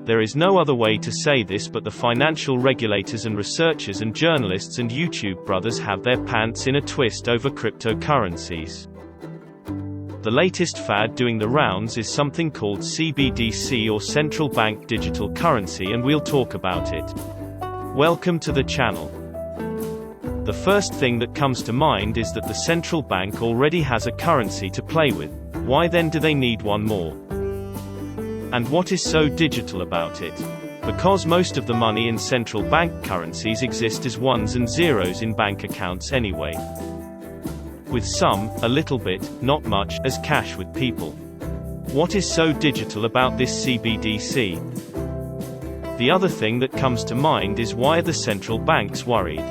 There is no other way to say this, but the financial regulators and researchers and journalists and YouTube brothers have their pants in a twist over cryptocurrencies. The latest fad doing the rounds is something called CBDC, or central bank digital currency, and we'll talk about it. Welcome to the channel. The first thing that comes to mind is that the central bank already has a currency to play with. Why then do they need one more? And what is so digital about it? Because most of the money in central bank currencies exist as ones and zeros in bank accounts anyway. With some, a little bit, not much, as cash with people. What is so digital about this CBDC? The other thing that comes to mind is, why are the central banks worried?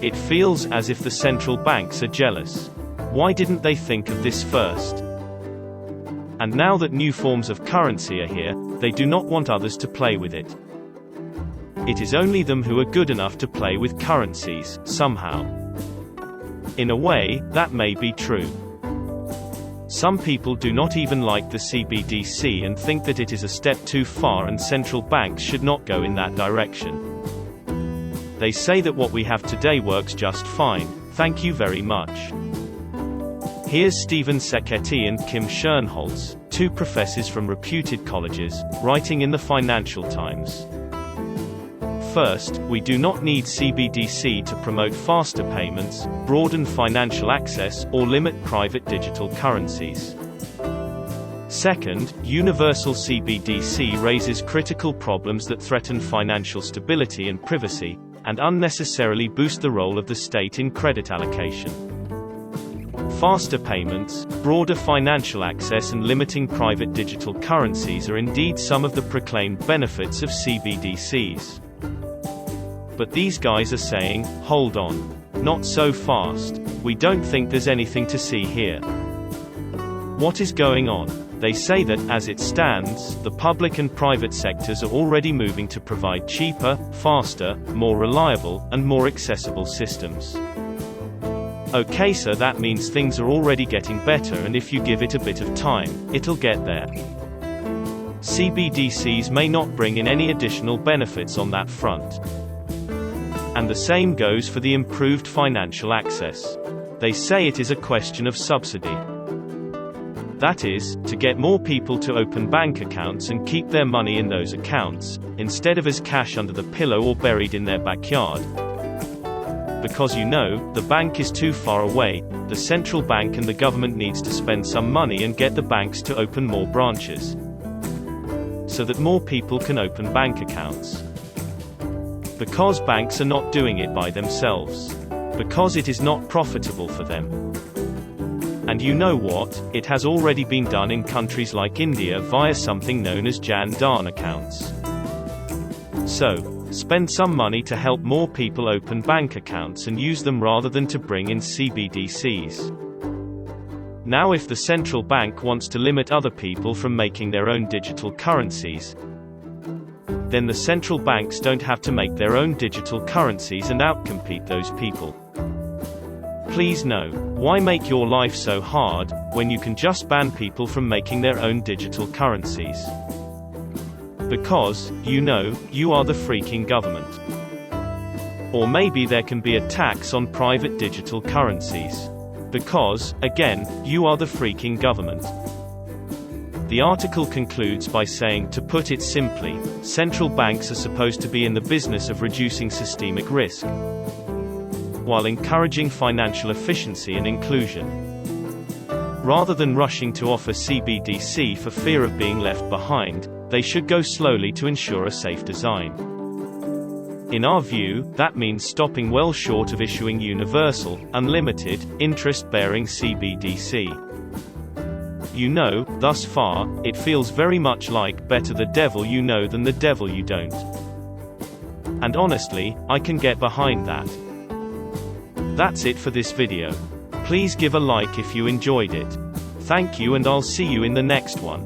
It feels as if the central banks are jealous. Why didn't they think of this first? And now that new forms of currency are here, they do not want others to play with it. It is only them who are good enough to play with currencies, somehow. In a way, that may be true. Some people do not even like the CBDC and think that it is a step too far and central banks should not go in that direction. They say that what we have today works just fine, thank you very much. Here's Stephen Sacchetti and Kim Schernholz, two professors from reputed colleges, writing in the Financial Times. First, we do not need CBDC to promote faster payments, broaden financial access, or limit private digital currencies. Second, universal CBDC raises critical problems that threaten financial stability and privacy, and unnecessarily boost the role of the state in credit allocation. Faster payments, broader financial access, and limiting private digital currencies are indeed some of the proclaimed benefits of CBDCs. But these guys are saying, hold on. Not so fast. We don't think there's anything to see here. What is going on? They say that, as it stands, the public and private sectors are already moving to provide cheaper, faster, more reliable, and more accessible systems. Okay, so that means things are already getting better, and if you give it a bit of time, it'll get there. CBDCs may not bring in any additional benefits on that front. And the same goes for the improved financial access. They say it is a question of subsidy. That is, to get more people to open bank accounts and keep their money in those accounts, instead of as cash under the pillow or buried in their backyard. Because the bank is too far away, the central bank and the government needs to spend some money and get the banks to open more branches, so that more people can open bank accounts. Because banks are not doing it by themselves. Because it is not profitable for them. And you know what? It has already been done in countries like India via something known as Jan Dhan accounts. So, spend some money to help more people open bank accounts and use them rather than to bring in CBDCs. Now, if the central bank wants to limit other people from making their own digital currencies, then the central banks don't have to make their own digital currencies and outcompete those people. Please know, why make your life so hard, when you can just ban people from making their own digital currencies? Because, you are the freaking government. Or maybe there can be a tax on private digital currencies. Because, again, you are the freaking government. The article concludes by saying, to put it simply, central banks are supposed to be in the business of reducing systemic risk, while encouraging financial efficiency and inclusion. Rather than rushing to offer CBDC for fear of being left behind, they should go slowly to ensure a safe design. In our view, that means stopping well short of issuing universal, unlimited, interest-bearing CBDC. Thus far, it feels very much like better the devil you know than the devil you don't. And honestly, I can get behind that. That's it for this video. Please give a like if you enjoyed it. Thank you, and I'll see you in the next one.